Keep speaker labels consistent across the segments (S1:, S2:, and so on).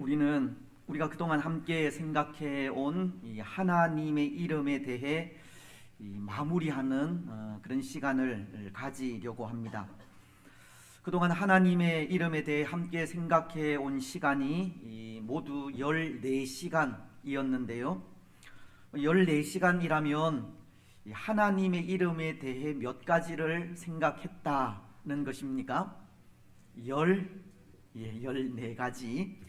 S1: 오늘 우리가 그동안 함께 생각해 온 이 하나님의 이름에 대해 마무리하는 그런 시간을 가지려고 합니다. 그동안 하나님의 이름에 대해 함께 생각해 온 시간이 모두 14시간이었는데요. 14시간이라면 하나님의 이름에 대해 몇 가지를 생각했다는 것입니까? 14가지.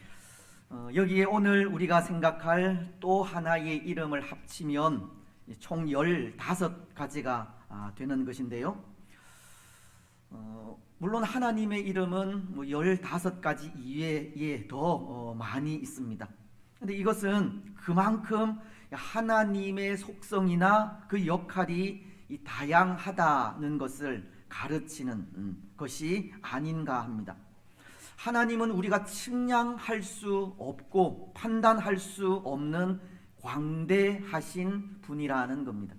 S1: 여기에 오늘 우리가 생각할 또 하나의 이름을 합치면 총 15가지가 되는 것인데요. 물론 하나님의 이름은 15가지 이외에 더 많이 있습니다. 그런데 이것은 그만큼 하나님의 속성이나 그 역할이 다양하다는 것을 가르치는 것이 아닌가 합니다. 하나님은 우리가 측량할 수 없고 판단할 수 없는 광대하신 분이라는 겁니다.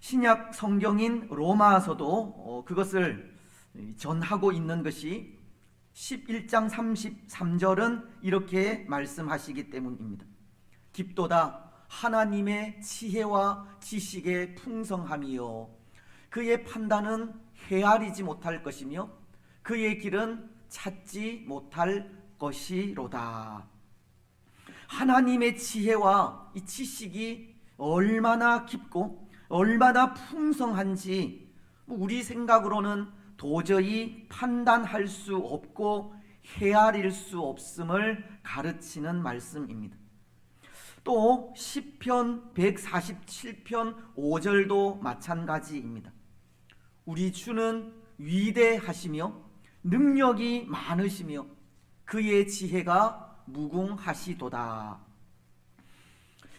S1: 신약 성경인 로마서도 그것을 전하고 있는 것이 11장 33절은 이렇게 말씀하시기 때문입니다. 깊도다 하나님의 지혜와 지식의 풍성함이요 그의 판단은 헤아리지 못할 것이며 그의 길은 찾지 못할 것이로다. 하나님의 지혜와 이 지식이 얼마나 깊고 얼마나 풍성한지 우리 생각으로는 도저히 판단할 수 없고 헤아릴 수 없음을 가르치는 말씀입니다. 또 시편 147편 5절도 마찬가지입니다. 우리 주는 위대하시며 능력이 많으시며 그의 지혜가 무궁하시도다.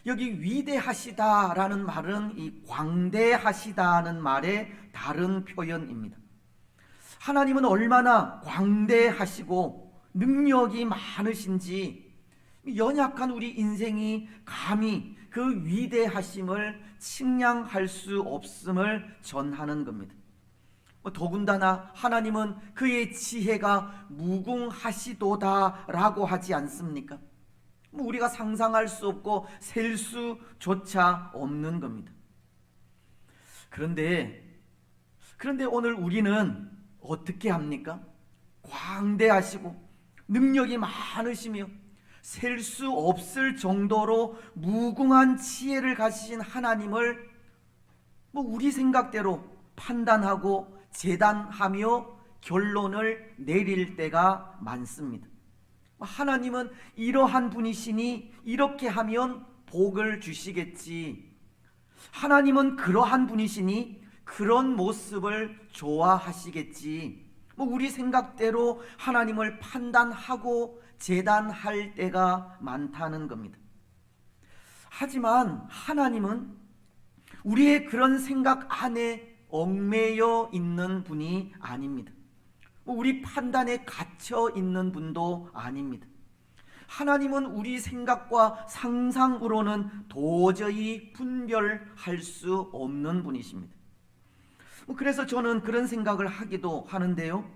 S1: 여기 위대하시다라는 말은 이 광대하시다는 말의 다른 표현입니다. 하나님은 얼마나 광대하시고 능력이 많으신지 연약한 우리 인생이 감히 그 위대하심을 측량할 수 없음을 전하는 겁니다. 더군다나 하나님은 그의 지혜가 무궁하시도다라고 하지 않습니까? 우리가 상상할 수 없고 셀 수조차 없는 겁니다. 그런데 오늘 우리는 어떻게 합니까? 광대하시고 능력이 많으시며 셀 수 없을 정도로 무궁한 지혜를 가지신 하나님을 우리 생각대로 판단하고 재단하며 결론을 내릴 때가 많습니다. 하나님은 이러한 분이시니 이렇게 하면 복을 주시겠지. 하나님은 그러한 분이시니 그런 모습을 좋아하시겠지. 우리 생각대로 하나님을 판단하고 재단할 때가 많다는 겁니다. 하지만 하나님은 우리의 그런 생각 안에 얽매여 있는 분이 아닙니다. 우리 판단에 갇혀 있는 분도 아닙니다. 하나님은 우리 생각과 상상으로는 도저히 분별할 수 없는 분이십니다. 그래서 저는 그런 생각을 하기도 하는데요.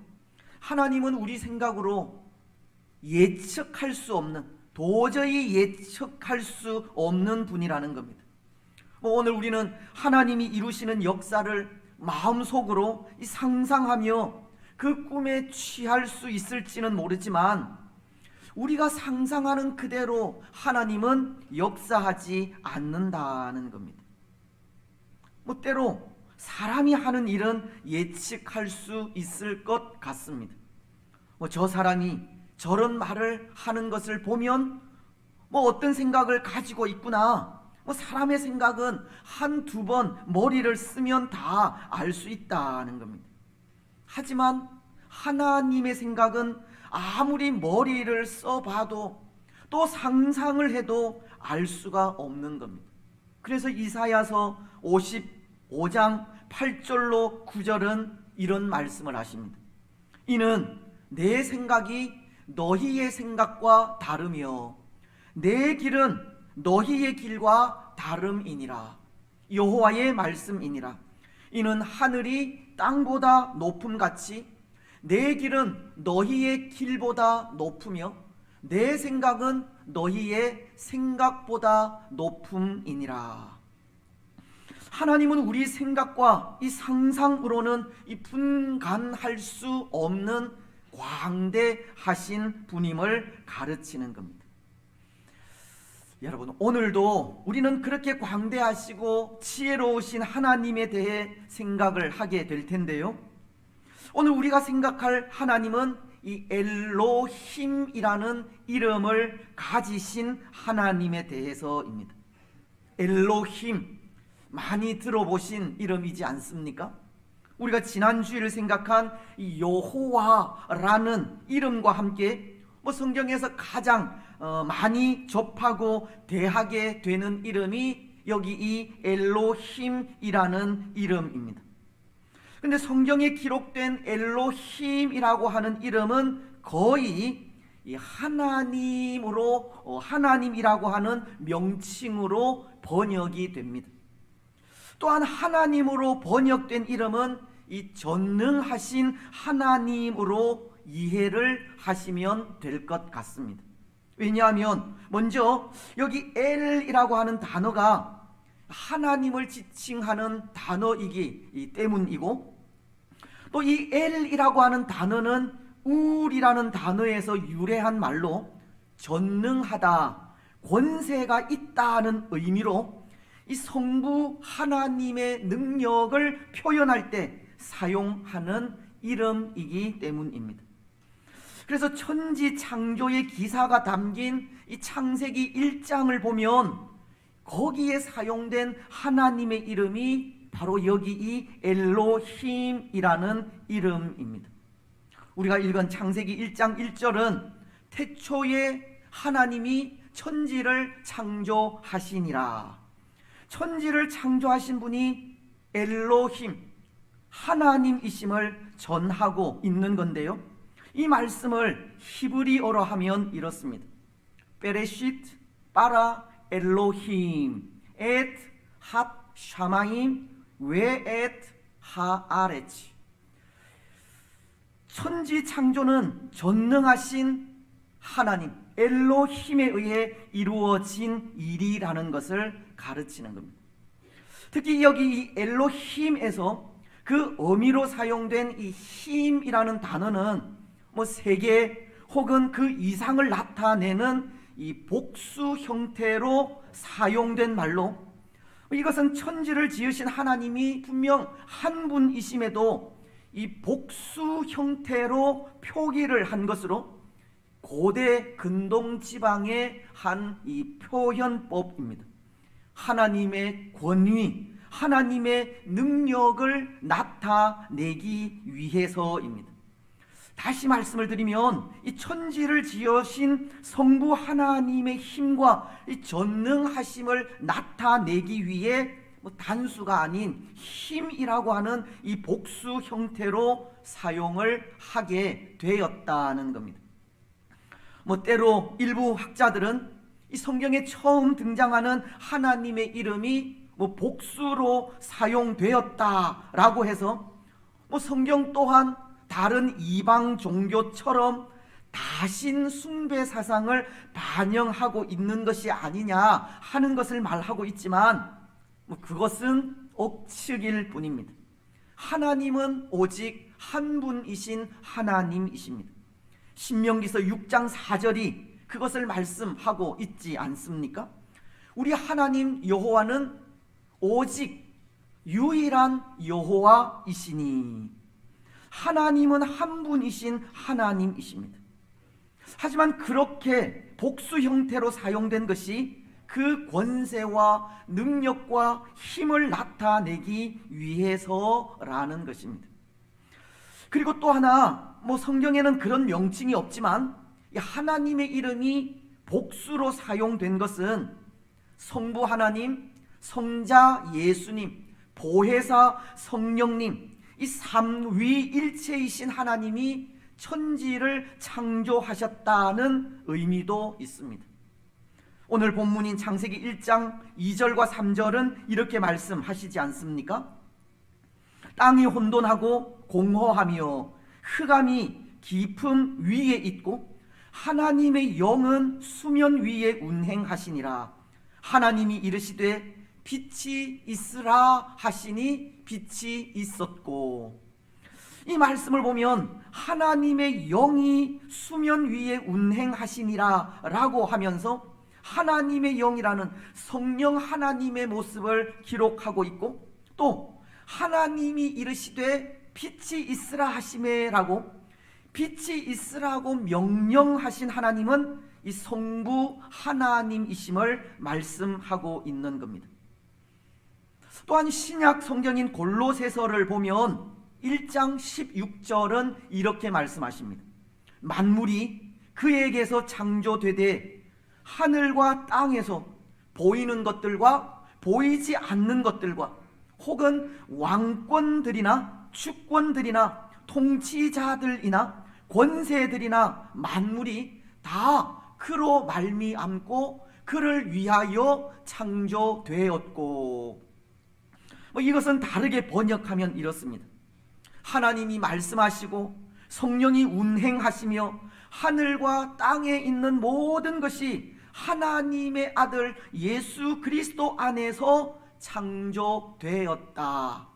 S1: 하나님은 우리 생각으로 예측할 수 없는, 도저히 예측할 수 없는 분이라는 겁니다. 오늘 우리는 하나님이 이루시는 역사를 마음속으로 상상하며 그 꿈에 취할 수 있을지는 모르지만 우리가 상상하는 그대로 하나님은 역사하지 않는다는 겁니다. 때로 사람이 하는 일은 예측할 수 있을 것 같습니다. 저 사람이 저런 말을 하는 것을 보면 어떤 생각을 가지고 있구나. 사람의 생각은 한두 번 머리를 쓰면 다 알 수 있다는 겁니다. 하지만 하나님의 생각은 아무리 머리를 써봐도 또 상상을 해도 알 수가 없는 겁니다. 그래서 이사야서 55장 8절로 9절은 이런 말씀을 하십니다. 이는 내 생각이 너희의 생각과 다르며 내 길은 너희의 길과 다름이니라. 여호와의 말씀이니라. 이는 하늘이 땅보다 높음같이 내 길은 너희의 길보다 높으며 내 생각은 너희의 생각보다 높음이니라. 하나님은 우리 생각과 이 상상으로는 이 분간할 수 없는 광대하신 분임을 가르치는 겁니다. 여러분, 오늘도 우리는 그렇게 광대하시고 지혜로우신 하나님에 대해 생각을 하게 될 텐데요, 오늘 우리가 생각할 하나님은 이 엘로힘이라는 이름을 가지신 하나님에 대해서입니다. 엘로힘, 많이 들어보신 이름이지 않습니까? 우리가 지난 주일을 생각한 이 여호와라는 이름과 함께 성경에서 가장 많이 접하고 대하게 되는 이름이 여기 이 엘로힘이라는 이름입니다. 근데 성경에 기록된 엘로힘이라고 하는 이름은 거의 이 하나님이라고 하는 명칭으로 번역이 됩니다. 또한 하나님으로 번역된 이름은 이 전능하신 하나님으로 이해를 하시면 될 것 같습니다. 왜냐하면 먼저 여기 엘이라고 하는 단어가 하나님을 지칭하는 단어이기 때문이고, 또 이 엘이라고 하는 단어는 울이라는 단어에서 유래한 말로 전능하다, 권세가 있다는 의미로 이 성부 하나님의 능력을 표현할 때 사용하는 이름이기 때문입니다. 그래서 천지 창조의 기사가 담긴 이 창세기 1장을 보면 거기에 사용된 하나님의 이름이 바로 여기 이 엘로힘이라는 이름입니다. 우리가 읽은 창세기 1장 1절은 태초에 하나님이 천지를 창조하시니라. 천지를 창조하신 분이 엘로힘, 하나님이심을 전하고 있는 건데요, 이 말씀을 히브리어로 하면 이렇습니다. 베레시트 바라 엘로힘 엣 핫 샤마임 웨엣 하아레치. 천지 창조는 전능하신 하나님 엘로힘에 의해 이루어진 일이라는 것을 가르치는 겁니다. 특히 여기 이 엘로힘에서 그 어미로 사용된 이 힘이라는 단어는 세계 혹은 그 이상을 나타내는 이 복수 형태로 사용된 말로, 이것은 천지를 지으신 하나님이 분명 한 분이심에도 이 복수 형태로 표기를 한 것으로 고대 근동 지방의 한 이 표현법입니다. 하나님의 권위, 하나님의 능력을 나타내기 위해서입니다. 다시 말씀을 드리면 이 천지를 지으신 성부 하나님의 힘과 이 전능하심을 나타내기 위해 단수가 아닌 힘이라고 하는 이 복수 형태로 사용을 하게 되었다는 겁니다. 때로 일부 학자들은 이 성경에 처음 등장하는 하나님의 이름이 복수로 사용되었다라고 해서 성경 또한 다른 이방 종교처럼 다신 숭배 사상을 반영하고 있는 것이 아니냐 하는 것을 말하고 있지만 그것은 억측일 뿐입니다. 하나님은 오직 한 분이신 하나님이십니다. 신명기서 6장 4절이 그것을 말씀하고 있지 않습니까? 우리 하나님 여호와는 오직 유일한 여호와이시니, 하나님은 한 분이신 하나님이십니다. 하지만 그렇게 복수 형태로 사용된 것이 그 권세와 능력과 힘을 나타내기 위해서라는 것입니다. 그리고 또 하나, 성경에는 그런 명칭이 없지만 하나님의 이름이 복수로 사용된 것은 성부 하나님, 성자 예수님, 보혜사 성령님, 이 삼위일체이신 하나님이 천지를 창조하셨다는 의미도 있습니다. 오늘 본문인 창세기 1장 2절과 3절은 이렇게 말씀하시지 않습니까? 땅이 혼돈하고 공허하며 흑암이 깊음 위에 있고 하나님의 영은 수면 위에 운행하시니라. 하나님이 이르시되 빛이 있으라 하시니 빛이 있었고. 이 말씀을 보면 하나님의 영이 수면 위에 운행하시니라 라고 하면서 하나님의 영이라는 성령 하나님의 모습을 기록하고 있고, 또 하나님이 이르시되 빛이 있으라 하시매라고, 빛이 있으라고 명령하신 하나님은 이 성부 하나님이심을 말씀하고 있는 겁니다. 또한 신약 성경인 골로새서를 보면 1장 16절은 이렇게 말씀하십니다. 만물이 그에게서 창조되되 하늘과 땅에서 보이는 것들과 보이지 않는 것들과 혹은 왕권들이나 주권들이나 통치자들이나 권세들이나 만물이 다 그로 말미암고 그를 위하여 창조되었고. 이것은 다르게 번역하면 이렇습니다. 하나님이 말씀하시고 성령이 운행하시며 하늘과 땅에 있는 모든 것이 하나님의 아들 예수 그리스도 안에서 창조되었다.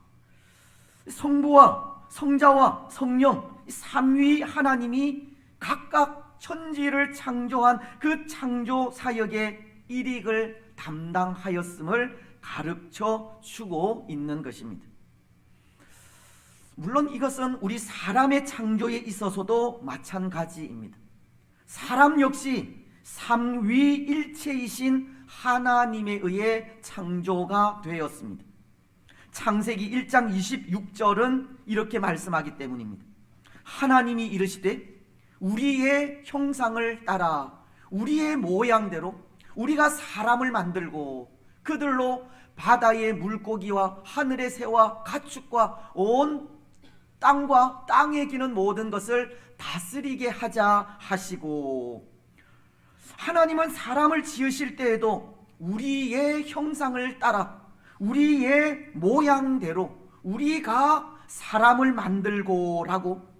S1: 성부와 성자와 성령 삼위 하나님이 각각 천지를 창조한 그 창조 사역의 일익을 담당하였음을 가르쳐 주고 있는 것입니다. 물론 이것은 우리 사람의 창조에 있어서도 마찬가지입니다. 사람 역시 삼위일체이신 하나님에 의해 창조가 되었습니다. 창세기 1장 26절은 이렇게 말씀하기 때문입니다. 하나님이 이르시되 우리의 형상을 따라 우리의 모양대로 우리가 사람을 만들고 그들로 바다의 물고기와 하늘의 새와 가축과 온 땅과 땅에 기는 모든 것을 다스리게 하자 하시고. 하나님은 사람을 지으실 때에도 우리의 형상을 따라 우리의 모양대로 우리가 사람을 만들고라고,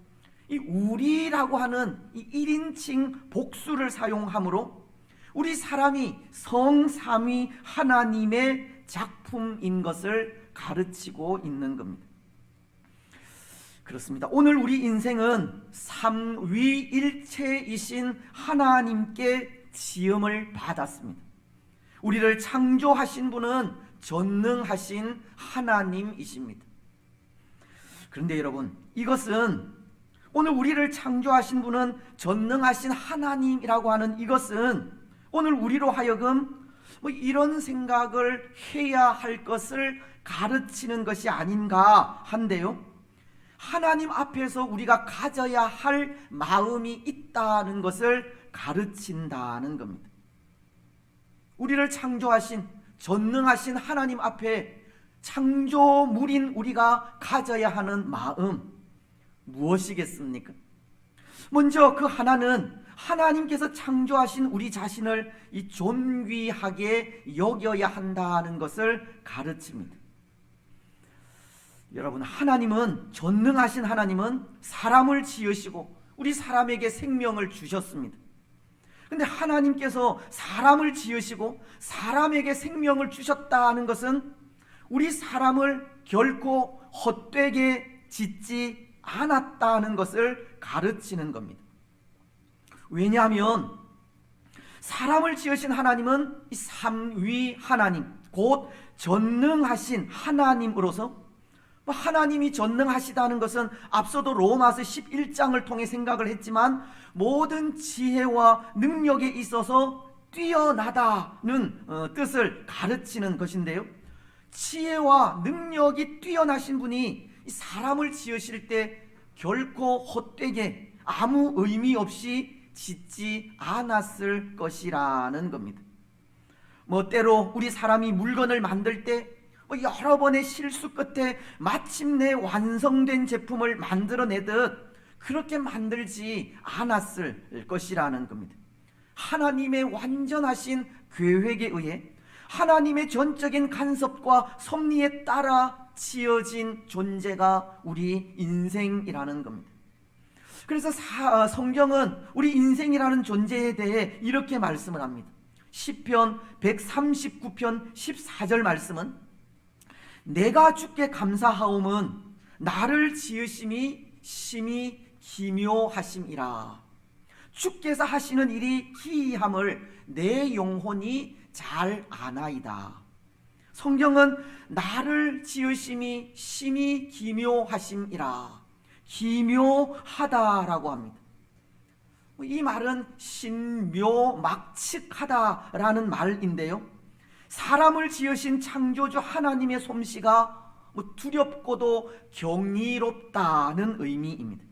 S1: 이 우리라고 하는 이 1인칭 복수를 사용하므로 우리 사람이 성삼위 하나님의 작품인 것을 가르치고 있는 겁니다. 그렇습니다. 오늘 우리 인생은 삼위일체이신 하나님께 지음을 받았습니다. 우리를 창조하신 분은 전능하신 하나님이십니다. 그런데 여러분, 이것은 오늘 우리를 창조하신 분은 전능하신 하나님이라고 하는 이것은 오늘 우리로 하여금 이런 생각을 해야 할 것을 가르치는 것이 아닌가 한데요, 하나님 앞에서 우리가 가져야 할 마음이 있다는 것을 가르친다는 겁니다. 우리를 창조하신 전능하신 하나님 앞에 창조물인 우리가 가져야 하는 마음 무엇이겠습니까? 먼저 그 하나는 하나님께서 창조하신 우리 자신을 이 존귀하게 여겨야 한다는 것을 가르칩니다. 여러분, 하나님은, 전능하신 하나님은 사람을 지으시고 우리 사람에게 생명을 주셨습니다. 근데 하나님께서 사람을 지으시고 사람에게 생명을 주셨다는 것은 우리 사람을 결코 헛되게 짓지 않았다는 것을 가르치는 겁니다. 왜냐하면 사람을 지으신 하나님은 이 삼위 하나님, 곧 전능하신 하나님으로서, 하나님이 전능하시다는 것은 앞서도 로마서 11장을 통해 생각을 했지만 모든 지혜와 능력에 있어서 뛰어나다는 뜻을 가르치는 것인데요, 지혜와 능력이 뛰어나신 분이 사람을 지으실 때 결코 헛되게 아무 의미 없이 짓지 않았을 것이라는 겁니다. 때로 우리 사람이 물건을 만들 때 여러 번의 실수 끝에 마침내 완성된 제품을 만들어내듯 그렇게 만들지 않았을 것이라는 겁니다. 하나님의 완전하신 계획에 의해 하나님의 전적인 간섭과 섭리에 따라 지어진 존재가 우리 인생이라는 겁니다. 그래서 성경은 우리 인생이라는 존재에 대해 이렇게 말씀을 합니다. 시편 139편 14절 말씀은 내가 주께 감사하옴은 나를 지으심이 심히 기묘하심이라. 주께서 하시는 일이 기이함을 내 영혼이 잘 아나이다. 성경은 나를 지으심이 심히 기묘하심이라, 기묘하다라고 합니다. 이 말은 신묘막측하다라는 말인데요, 사람을 지으신 창조주 하나님의 솜씨가 두렵고도 경이롭다는 의미입니다.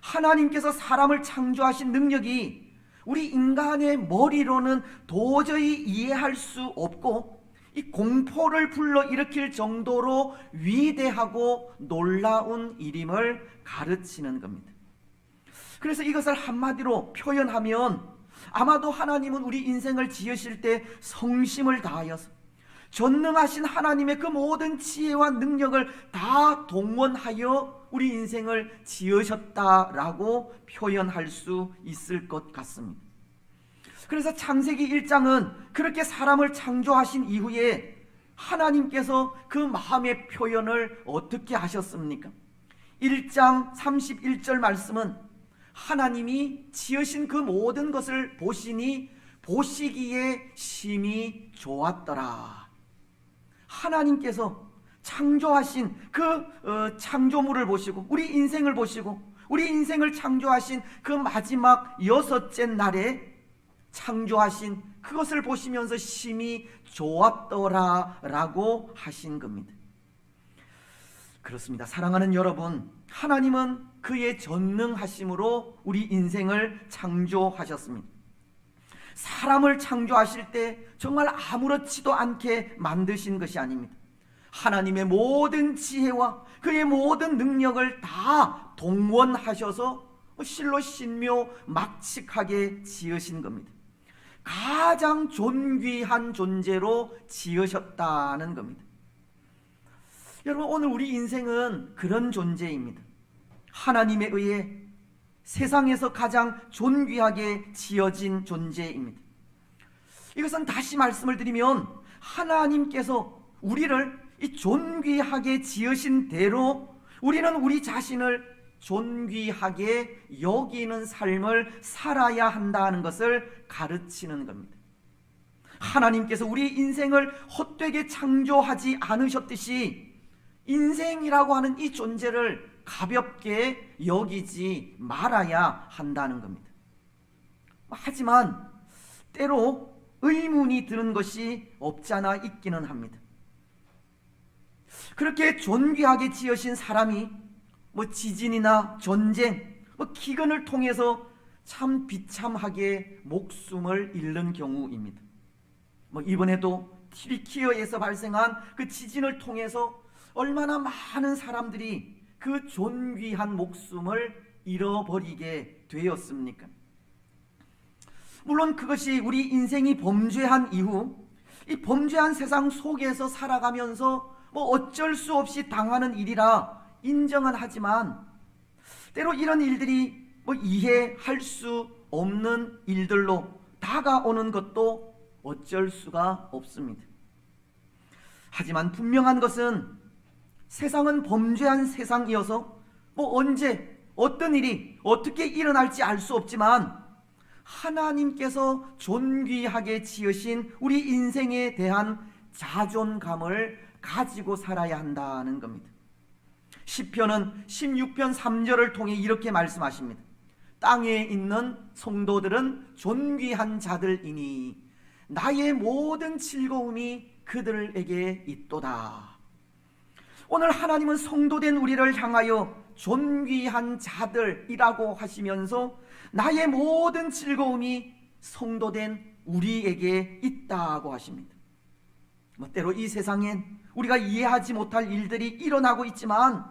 S1: 하나님께서 사람을 창조하신 능력이 우리 인간의 머리로는 도저히 이해할 수 없고 이 공포를 불러일으킬 정도로 위대하고 놀라운 일임을 가르치는 겁니다. 그래서 이것을 한마디로 표현하면 아마도 하나님은 우리 인생을 지으실 때 성심을 다하여서 전능하신 하나님의 그 모든 지혜와 능력을 다 동원하여 우리 인생을 지으셨다라고 표현할 수 있을 것 같습니다. 그래서 창세기 1장은 그렇게 사람을 창조하신 이후에 하나님께서 그 마음의 표현을 어떻게 하셨습니까? 1장 31절 말씀은 하나님이 지으신 그 모든 것을 보시니 보시기에 심히 좋았더라. 하나님께서 창조하신 그 창조물을 보시고 우리 인생을 보시고 우리 인생을 창조하신 그 마지막 6째 날에 창조하신 그것을 보시면서 심히 좋았더라 라고 하신 겁니다. 그렇습니다. 사랑하는 여러분, 하나님은 그의 전능하심으로 우리 인생을 창조하셨습니다. 사람을 창조하실 때 정말 아무렇지도 않게 만드신 것이 아닙니다. 하나님의 모든 지혜와 그의 모든 능력을 다 동원하셔서 실로 신묘막측하게 지으신 겁니다. 가장 존귀한 존재로 지으셨다는 겁니다. 여러분, 오늘 우리 인생은 그런 존재입니다. 하나님에 의해 세상에서 가장 존귀하게 지어진 존재입니다. 이것은 다시 말씀을 드리면 하나님께서 우리를 이 존귀하게 지으신 대로 우리는 우리 자신을 존귀하게 여기는 삶을 살아야 한다는 것을 가르치는 겁니다. 하나님께서 우리 인생을 헛되게 창조하지 않으셨듯이 인생이라고 하는 이 존재를 가볍게 여기지 말아야 한다는 겁니다. 하지만 때로 의문이 드는 것이 없지 않아 있기는 합니다. 그렇게 존귀하게 지으신 사람이 지진이나 전쟁, 기근을 통해서 참 비참하게 목숨을 잃는 경우입니다. 이번에도 튀르키예에서 발생한 그 지진을 통해서 얼마나 많은 사람들이 그 존귀한 목숨을 잃어버리게 되었습니까? 물론 그것이 우리 인생이 범죄한 이후 이 범죄한 세상 속에서 살아가면서 어쩔 수 없이 당하는 일이라 인정은 하지만 때로 이런 일들이 이해할 수 없는 일들로 다가오는 것도 어쩔 수가 없습니다. 하지만 분명한 것은 세상은 범죄한 세상이어서 언제 어떤 일이 어떻게 일어날지 알 수 없지만 하나님께서 존귀하게 지으신 우리 인생에 대한 자존감을 가지고 살아야 한다는 겁니다. 시편은 16편 3절을 통해 이렇게 말씀하십니다. 땅에 있는 성도들은 존귀한 자들이니 나의 모든 즐거움이 그들에게 있도다. 오늘 하나님은 성도된 우리를 향하여 존귀한 자들이라고 하시면서 나의 모든 즐거움이 성도된 우리에게 있다고 하십니다. 때로 이 세상엔 우리가 이해하지 못할 일들이 일어나고 있지만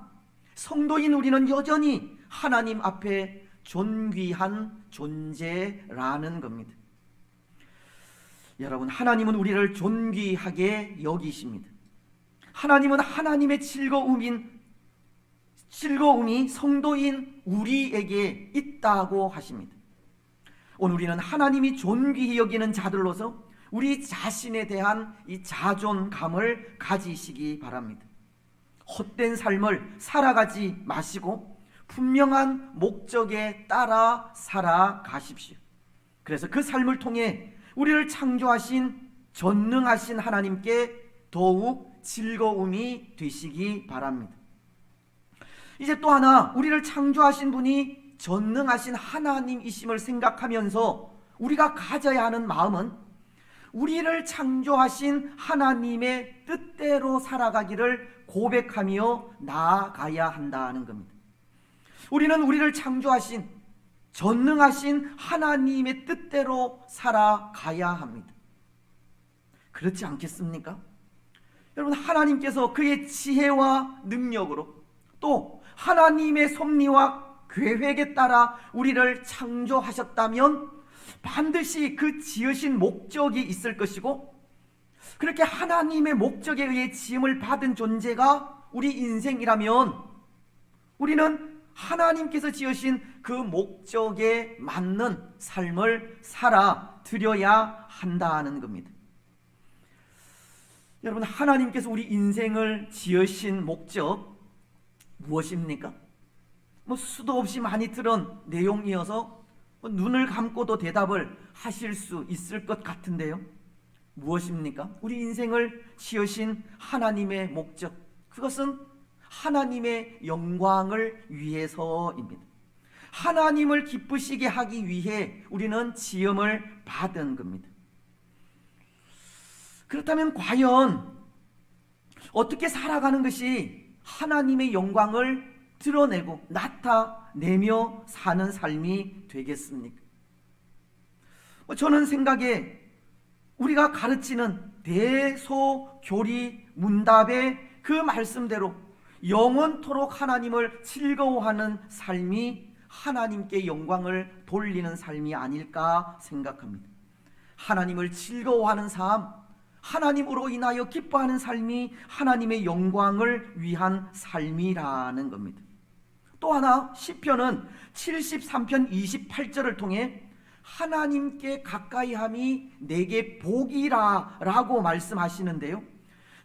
S1: 성도인 우리는 여전히 하나님 앞에 존귀한 존재라는 겁니다. 여러분, 하나님은 우리를 존귀하게 여기십니다. 하나님은 하나님의 즐거움이 성도인 우리에게 있다고 하십니다. 오늘 우리는 하나님이 존귀히 여기는 자들로서 우리 자신에 대한 이 자존감을 가지시기 바랍니다. 헛된 삶을 살아가지 마시고 분명한 목적에 따라 살아가십시오. 그래서 그 삶을 통해 우리를 창조하신 전능하신 하나님께 더욱 즐거움이 되시기 바랍니다. 이제 또 하나, 우리를 창조하신 분이 전능하신 하나님이심을 생각하면서 우리가 가져야 하는 마음은 우리를 창조하신 하나님의 뜻대로 살아가기를 고백하며 나아가야 한다는 겁니다. 우리는 우리를 창조하신 전능하신 하나님의 뜻대로 살아가야 합니다. 그렇지 않겠습니까? 여러분, 하나님께서 그의 지혜와 능력으로 또 하나님의 섭리와 계획에 따라 우리를 창조하셨다면 반드시 그 지으신 목적이 있을 것이고, 그렇게 하나님의 목적에 의해 지음을 받은 존재가 우리 인생이라면 우리는 하나님께서 지으신 그 목적에 맞는 삶을 살아드려야 한다는 겁니다. 여러분, 하나님께서 우리 인생을 지으신 목적 무엇입니까? 수도 없이 많이 들은 내용이어서 눈을 감고도 대답을 하실 수 있을 것 같은데요. 무엇입니까? 우리 인생을 지으신 하나님의 목적, 그것은 하나님의 영광을 위해서입니다. 하나님을 기쁘시게 하기 위해 우리는 지음을 받은 겁니다. 그렇다면 과연 어떻게 살아가는 것이 하나님의 영광을 드러내고 나타내며 사는 삶이 되겠습니까? 저는 생각에 우리가 가르치는 대소교리 문답의 그 말씀대로 영원토록 하나님을 즐거워하는 삶이 하나님께 영광을 돌리는 삶이 아닐까 생각합니다. 하나님을 즐거워하는 삶, 하나님으로 인하여 기뻐하는 삶이 하나님의 영광을 위한 삶이라는 겁니다. 또 하나, 시편은 73편 28절을 통해 하나님께 가까이함이 내게 복이라 라고 말씀하시는데요,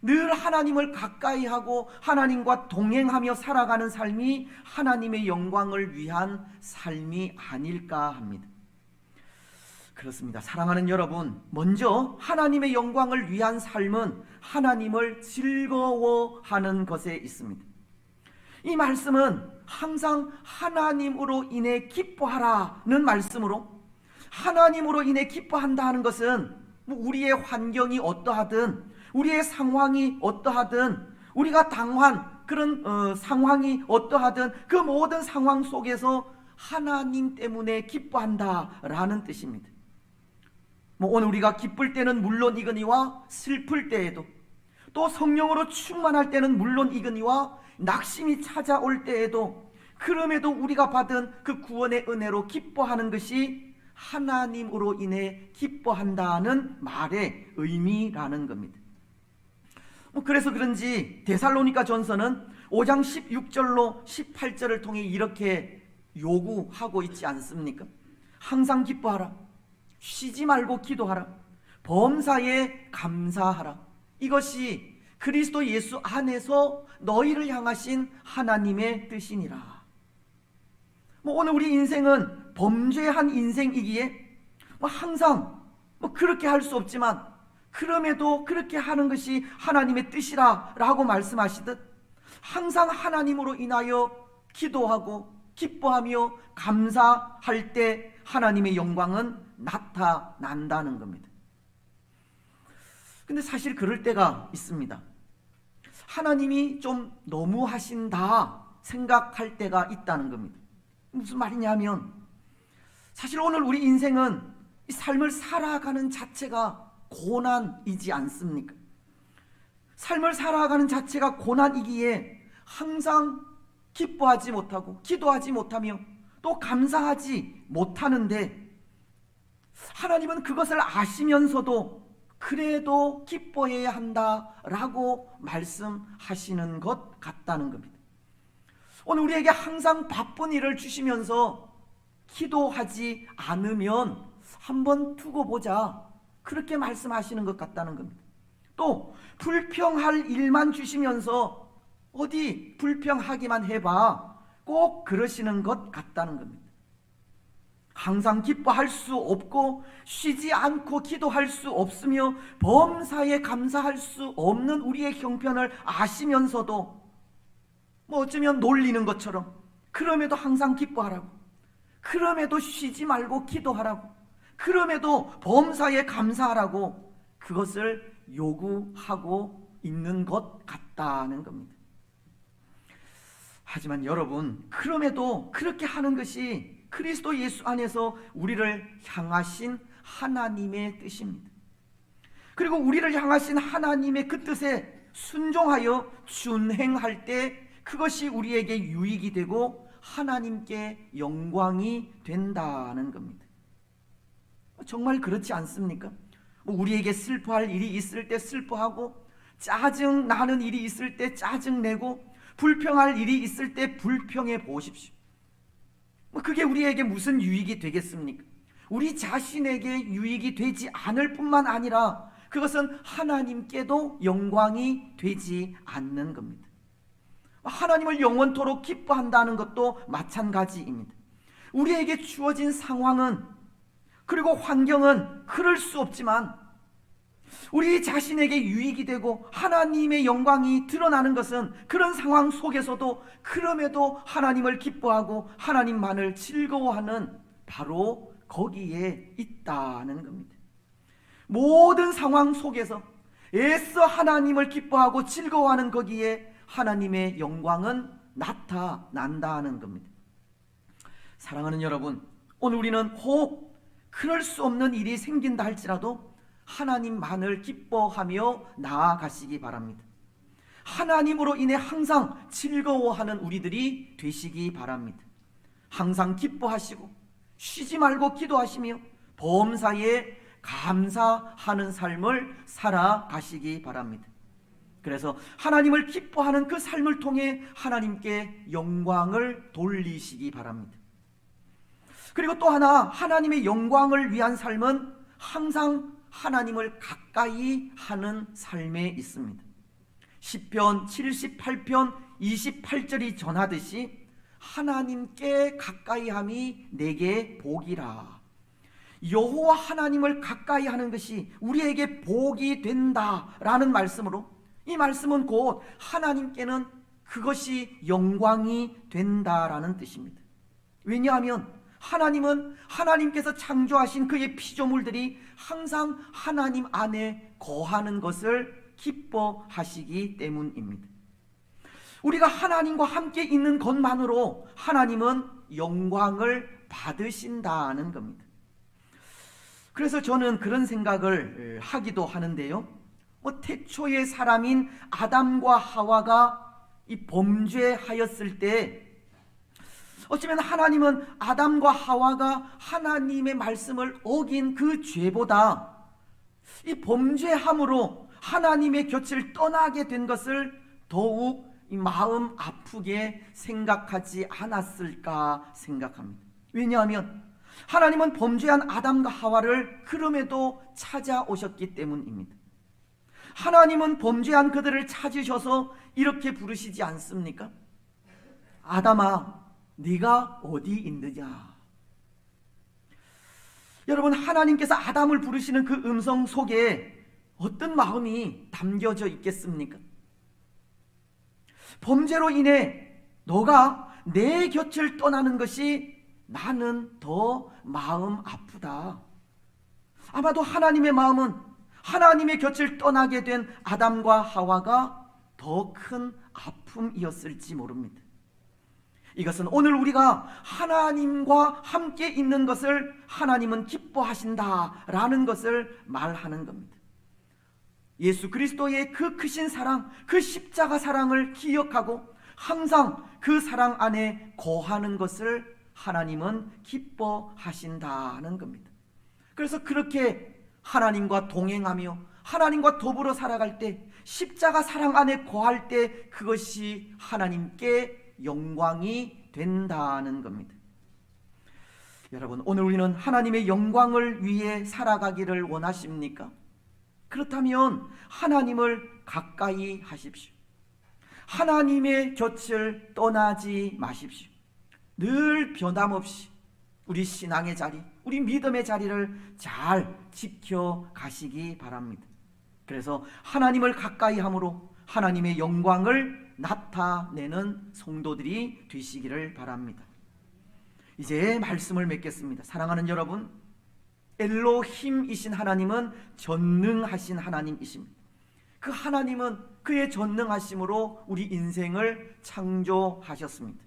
S1: 늘 하나님을 가까이하고 하나님과 동행하며 살아가는 삶이 하나님의 영광을 위한 삶이 아닐까 합니다. 그렇습니다. 사랑하는 여러분, 먼저 하나님의 영광을 위한 삶은 하나님을 즐거워하는 것에 있습니다. 이 말씀은 항상 하나님으로 인해 기뻐하라는 말씀으로, 하나님으로 인해 기뻐한다 하는 것은 우리의 환경이 어떠하든, 우리의 상황이 어떠하든, 우리가 당한 그런 상황이 어떠하든 그 모든 상황 속에서 하나님 때문에 기뻐한다라는 뜻입니다. 오늘 우리가 기쁠 때는 물론이거니와 슬플 때에도, 또 성령으로 충만할 때는 물론이거니와 낙심이 찾아올 때에도, 그럼에도 우리가 받은 그 구원의 은혜로 기뻐하는 것이 하나님으로 인해 기뻐한다는 말의 의미라는 겁니다. 그래서 그런지 데살로니가 전서는 5장 16절로 18절을 통해 이렇게 요구하고 있지 않습니까? 항상 기뻐하라, 쉬지 말고 기도하라, 범사에 감사하라. 이것이 그리스도 예수 안에서 너희를 향하신 하나님의 뜻이니라. 오늘 우리 인생은 범죄한 인생이기에 항상 그렇게 할 수 없지만, 그럼에도 그렇게 하는 것이 하나님의 뜻이라 라고 말씀하시듯 항상 하나님으로 인하여 기도하고 기뻐하며 감사할 때 하나님의 영광은 나타난다는 겁니다. 근데 사실 그럴 때가 있습니다. 하나님이 좀 너무하신다 생각할 때가 있다는 겁니다. 무슨 말이냐면, 사실 오늘 우리 인생은 이 삶을 살아가는 자체가 고난이지 않습니까? 삶을 살아가는 자체가 고난이기에 항상 기뻐하지 못하고 기도하지 못하며 또 감사하지 못하는데, 하나님은 그것을 아시면서도 그래도 기뻐해야 한다라고 말씀하시는 것 같다는 겁니다. 오늘 우리에게 항상 바쁜 일을 주시면서 기도하지 않으면 한번 두고 보자, 그렇게 말씀하시는 것 같다는 겁니다. 또 불평할 일만 주시면서 어디 불평하기만 해봐, 꼭 그러시는 것 같다는 겁니다. 항상 기뻐할 수 없고 쉬지 않고 기도할 수 없으며 범사에 감사할 수 없는 우리의 형편을 아시면서도 어쩌면 놀리는 것처럼 그럼에도 항상 기뻐하라고, 그럼에도 쉬지 말고 기도하라고, 그럼에도 범사에 감사하라고 그것을 요구하고 있는 것 같다는 겁니다. 하지만 여러분, 그럼에도 그렇게 하는 것이 그리스도 예수 안에서 우리를 향하신 하나님의 뜻입니다. 그리고 우리를 향하신 하나님의 그 뜻에 순종하여 준행할 때 그것이 우리에게 유익이 되고 하나님께 영광이 된다는 겁니다. 정말 그렇지 않습니까? 우리에게 슬퍼할 일이 있을 때 슬퍼하고, 짜증 나는 일이 있을 때 짜증 내고, 불평할 일이 있을 때 불평해 보십시오. 그게 우리에게 무슨 유익이 되겠습니까? 우리 자신에게 유익이 되지 않을 뿐만 아니라 그것은 하나님께도 영광이 되지 않는 겁니다. 하나님을 영원토록 기뻐한다는 것도 마찬가지입니다. 우리에게 주어진 상황은, 그리고 환경은 그럴 수 없지만 우리 자신에게 유익이 되고 하나님의 영광이 드러나는 것은 그런 상황 속에서도 그럼에도 하나님을 기뻐하고 하나님만을 즐거워하는 바로 거기에 있다는 겁니다. 모든 상황 속에서 애써 하나님을 기뻐하고 즐거워하는 거기에 하나님의 영광은 나타난다는 겁니다. 사랑하는 여러분, 오늘 우리는 혹 그럴 수 없는 일이 생긴다 할지라도 하나님만을 기뻐하며 나아가시기 바랍니다. 하나님으로 인해 항상 즐거워하는 우리들이 되시기 바랍니다. 항상 기뻐하시고 쉬지 말고 기도하시며 범사에 감사하는 삶을 살아가시기 바랍니다. 그래서 하나님을 기뻐하는 그 삶을 통해 하나님께 영광을 돌리시기 바랍니다. 그리고 또 하나, 하나님의 영광을 위한 삶은 항상 하나님을 가까이 하는 삶에 있습니다. 시편 78편 28절이 전하듯이 하나님께 가까이함이 내게 복이라. 여호와 하나님을 가까이 하는 것이 우리에게 복이 된다라는 말씀으로, 이 말씀은 곧 하나님께는 그것이 영광이 된다라는 뜻입니다. 왜냐하면 하나님은 하나님께서 창조하신 그의 피조물들이 항상 하나님 안에 거하는 것을 기뻐하시기 때문입니다. 우리가 하나님과 함께 있는 것만으로 하나님은 영광을 받으신다는 겁니다. 그래서 저는 그런 생각을 하기도 하는데요. 태초의 사람인 아담과 하와가 이 범죄하였을 때 어쩌면 하나님은 아담과 하와가 하나님의 말씀을 어긴 그 죄보다 이 범죄함으로 하나님의 곁을 떠나게 된 것을 더욱 이 마음 아프게 생각하지 않았을까 생각합니다. 왜냐하면 하나님은 범죄한 아담과 하와를 그럼에도 찾아오셨기 때문입니다. 하나님은 범죄한 그들을 찾으셔서 이렇게 부르시지 않습니까? 아담아, 네가 어디 있느냐? 여러분, 하나님께서 아담을 부르시는 그 음성 속에 어떤 마음이 담겨져 있겠습니까? 범죄로 인해 너가 내 곁을 떠나는 것이 나는 더 마음 아프다. 아마도 하나님의 마음은 하나님의 곁을 떠나게 된 아담과 하와가 더 큰 아픔이었을지 모릅니다. 이것은 오늘 우리가 하나님과 함께 있는 것을 하나님은 기뻐하신다라는 것을 말하는 겁니다. 예수 그리스도의 그 크신 사랑, 그 십자가 사랑을 기억하고 항상 그 사랑 안에 거하는 것을 하나님은 기뻐하신다는 겁니다. 그래서 그렇게 하나님과 동행하며 하나님과 더불어 살아갈 때, 십자가 사랑 안에 거할 때 그것이 하나님께 영광이 된다는 겁니다. 여러분, 오늘 우리는 하나님의 영광을 위해 살아가기를 원하십니까? 그렇다면 하나님을 가까이 하십시오. 하나님의 곁을 떠나지 마십시오. 늘 변함없이 우리 신앙의 자리, 우리 믿음의 자리를 잘 지켜가시기 바랍니다. 그래서 하나님을 가까이 함으로 하나님의 영광을 나타내는 성도들이 되시기를 바랍니다. 이제 말씀을 맺겠습니다. 사랑하는 여러분, 엘로힘이신 하나님은 전능하신 하나님이십니다. 그 하나님은 그의 전능하심으로 우리 인생을 창조하셨습니다.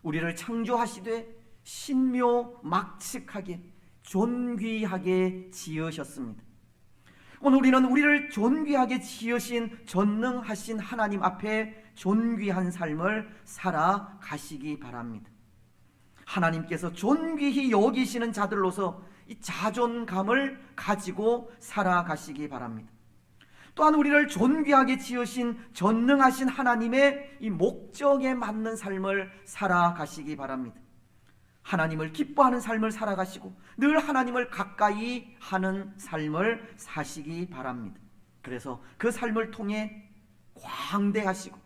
S1: 우리를 창조하시되 신묘막측하게 존귀하게 지으셨습니다. 오늘 우리는 우리를 존귀하게 지으신 전능하신 하나님 앞에 존귀한 삶을 살아가시기 바랍니다. 하나님께서 존귀히 여기시는 자들로서 이 자존감을 가지고 살아가시기 바랍니다. 또한 우리를 존귀하게 지으신 전능하신 하나님의 이 목적에 맞는 삶을 살아가시기 바랍니다. 하나님을 기뻐하는 삶을 살아가시고 늘 하나님을 가까이 하는 삶을 사시기 바랍니다. 그래서 그 삶을 통해 광대하시고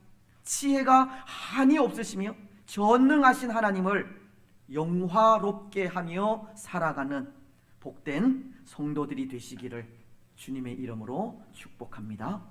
S1: 지혜가 한이 없으시며 전능하신 하나님을 영화롭게 하며 살아가는 복된 성도들이 되시기를 주님의 이름으로 축복합니다.